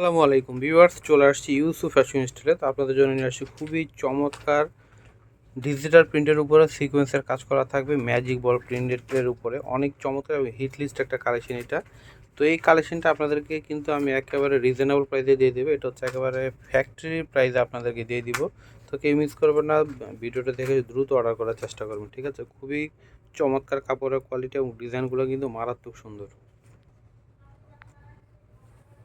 আসসালামু আলাইকুম ভিউয়ার্স, চলে আসছি ইউসুফ ফ্যাশন স্টাইলে। তো আপনাদের জন্য নিয়ে আসছি খুবই চমৎকার ডিজিটাল প্রিন্টের উপরে সিকোয়েন্সের কাজ করা থাকবে, ম্যাজিক বল প্রিন্টের উপরে। অনেক চমৎকার এবং হিট লিস্ট একটা কালেকশন এটা। তো এই কালেকশনটা আপনাদেরকে কিন্তু আমি একেবারে রিজনেবল প্রাইসে দিয়ে দেবো। এটা হচ্ছে একেবারে ফ্যাক্টরি প্রাইসে আপনাদেরকে দিয়ে দিব। তো কেউ মিস করবেন না, ভিডিওটা দেখে দ্রুত অর্ডার করার চেষ্টা করবেন, ঠিক আছে? খুবই চমৎকার কাপড়ের কোয়ালিটি এবং ডিজাইনগুলো কিন্তু মারাত্মক সুন্দর।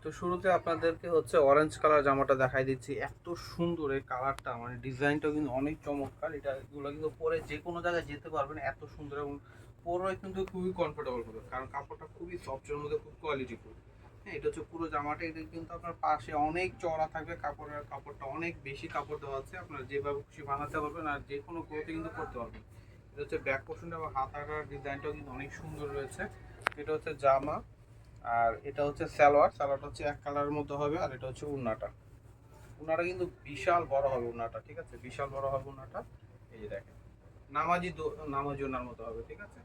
তো শুরুতে আপনাদেরকে হচ্ছে অরেঞ্জ কালার জামাটা দেখাই দিচ্ছি। এত সুন্দর এই কালারটা, মানে ডিজাইনটাও কিন্তু অনেক চমৎকার। এগুলো কিন্তু পরে যে কোনো জায়গায় যেতে পারবেন, এত সুন্দর এবং পরে কিন্তু খুবই কমফোর্টেবল হবে, কারণ কাপড়টা খুবই সফটের মধ্যে খুব কোয়ালিটিফুল। হ্যাঁ, এটা হচ্ছে পুরো জামাটা। এটা কিন্তু আপনার পাশে অনেক চওড়া থাকবে, কাপড়টা অনেক বেশি কাপড় দেওয়া আছে। আপনারা যেভাবে খুশি বানাতে পারবেন আর যে কোনো ক্লোথে কিন্তু করতে পারবেন। এটা হচ্ছে ব্যাক পোর্শনটা এবং হাতাটার ডিজাইনটাও কিন্তু অনেক সুন্দর রয়েছে। এটা হচ্ছে জামা, আর এটা হচ্ছে সালোয়ারটা হচ্ছে এক কালারের মধ্যে হবে। আর এটা হচ্ছে উন্নাটা কিন্তু বিশাল বড় হবে উন্নাটা, ঠিক আছে? বিশাল বড় হবে উন্নাটা। এই যে দেখেন, নামাজি উন্নার মতো হবে, ঠিক আছে?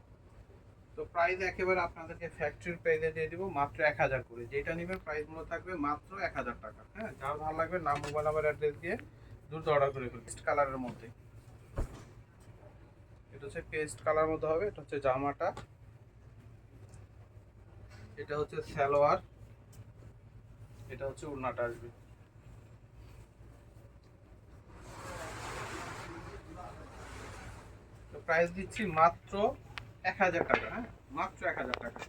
তো প্রাইস একেবারে আপনাদেরকে ফ্যাক্টরির প্রাইসে দিয়ে দিব মাত্র 1000 করে। যেটা নেবেন প্রাইস মূল্য থাকবে মাত্র 1000 টাকা। হ্যাঁ, যার ভালো লাগবে নাম, মোবাইল নাম্বার, অ্যাড্রেস দিয়ে দ্রুত অর্ডার করে ফেলুন। পেস্ট কালারের মধ্যে, এটা হচ্ছে পেস্ট কালার মধ্যে হবে। এটা হচ্ছে জামাটা, এটা হচ্ছে সালোয়ার, এটা হচ্ছে উন্নাটা আসবে। তো প্রাইস দিচ্ছি মাত্র 1000 টাকা। হ্যাঁ, মাত্র 1000 টাকা।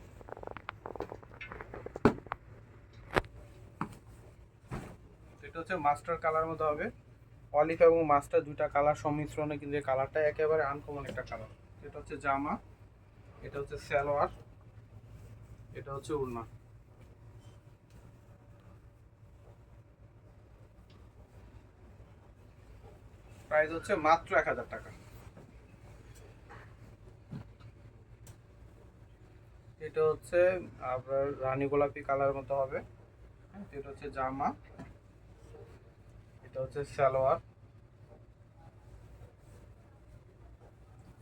এটা হচ্ছে মাস্টার কালার মধ্যে হবে। অলিভ এবং মাস্টার দুইটা কালার সংমিশ্রণে কিন্তু এই কালারটা একেবারে আনকমন একটা কালার। এটা হচ্ছে জামা, এটা হচ্ছে সালোয়ার, এটা হচ্ছে ওড়না। প্রাইস হচ্ছে মাত্র 1000 টাকা। এটা হচ্ছে আপনার রানী গোলাপি কালার মতো হবে। এটা হচ্ছে জামা, এটা হচ্ছে সালোয়ার,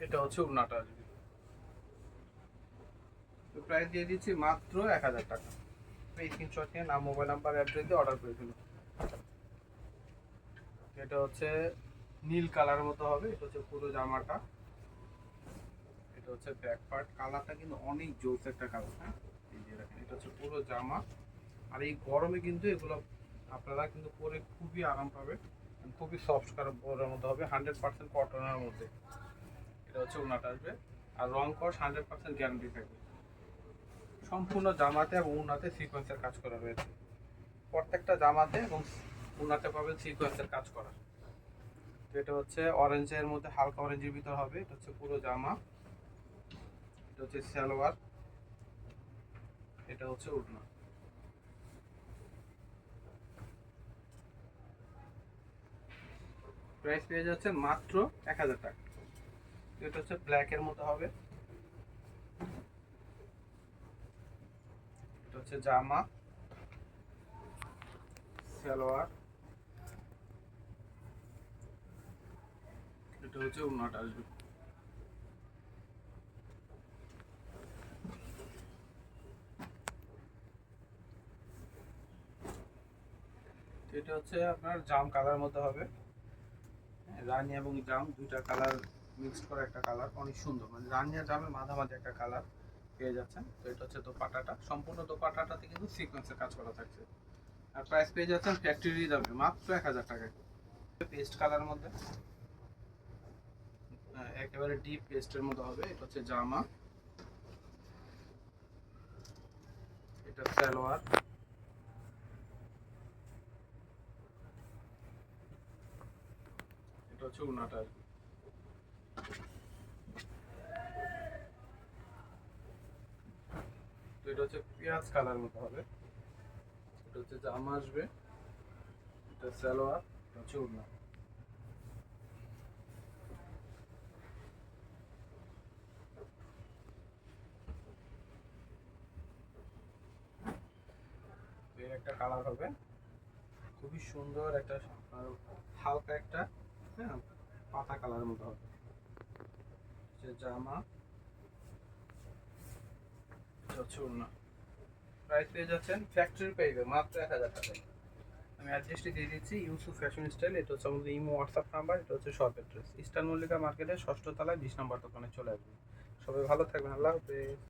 এটা হচ্ছে ওড়নাটা আসবে। তো প্রাইস দিয়ে দিচ্ছি মাত্র 1000 টাকা। এই স্ক্রিনশট নিয়ে নাম, মোবাইল নাম্বার, অ্যাড্রেস দিয়ে অর্ডার করে ফেলুন। এটা হচ্ছে নীল কালার মতো হবে। এটা হচ্ছে পুরো জামাটা, এটা হচ্ছে ব্যাক পার্ট। কালারটা কিন্তু অনেক জোস একটা কালার। হ্যাঁ, এই যে দেখেন, এটা হচ্ছে পুরো জামা। আর এই গরমে কিন্তু এগুলো আপনারা কিন্তু পরে খুবই আরাম পাবে, খুবই সফট কাপড়ের মধ্যে হবে, 100% কটনের মধ্যে। এটা হচ্ছে ওনাটা আসবে। আর রং কস 100% গ্যারান্টি থাকবে। সম্পূর্ণ জামাতে এবং উন্নাতে সিকোয়েন্সের কাজ করা রয়েছে। প্রত্যেকটা জামাতে এবং উন্নাতে পাবেন সিকোয়েন্সের কাজ করা। এটা হচ্ছে অরেঞ্জের মধ্যে, হালকা অরেঞ্জের ভিতর হবে। এটা হচ্ছে পুরো জামা, এটা হচ্ছে সালোয়ার, এটা হচ্ছে ওড়না। প্রাইস পেয়ে যাচ্ছে মাত্র 1000 টাকা। এটা হচ্ছে ব্ল্যাক এর মধ্যে হবে। এটা হচ্ছে জামা, সালোয়ার, এটা হচ্ছে ওড়নাটা আসবে। এটা হচ্ছে আপনার জাম কালার মধ্যে হবে। রানী এবং জাম দুইটা কালার মিক্স করা একটা কালার, অনেক সুন্দর। মানে রানী আর জামের মাঝামাঝি একটা কালার পেয়ে যাচ্ছেন। তো এটা হচ্ছে দোপাট্টাটা, সম্পূর্ণ দোপাট্টাটাতে কিন্তু সিকোয়েন্সের কাজ করা থাকছে। আর প্রাইস পেয়ে যাচ্ছেন ফ্যাক্টরি যাবে মাত্র 1000 টাকায়। পেস্ট কালার মধ্যে, একেবারে ডিপ পেস্টের মধ্যে হবে। এটা হচ্ছে জামা, এটা সালোয়ার, এটা হচ্ছে উনাটা। তো এটা হচ্ছে পেঁয়াজ কালার মতো হবে। এটা হচ্ছে জামা আসবে, এটা সালোয়ার, এটা হচ্ছে উড়না। এর একটা কালার হবে, খুবই সুন্দর একটা হালকা একটা, হ্যাঁ, পাতা কালারের মতো হবে। যে জামা, এটা হচ্ছে ওড়না। প্রাইস পেয়ে যাচ্ছেন ফ্যাক্টরি পেয়ে মাত্র 1000 টাকায়। আমি অ্যাড্রেসটি দিয়ে দিচ্ছি, ইউসুফ ফ্যাশন স্টাইল। এটা হচ্ছে আমাদের ইমো হোয়াটসঅ্যাপ নাম্বার, এটা হচ্ছে শপ অ্যাড্রেস, ইস্টার্ন মল্লিকা মার্কেটের 6ষ্ঠ তলায় 20 নম্বর দোকানে চলে আসবেন। সবাই ভালো থাকবেন, আল্লাহ হাফেজ।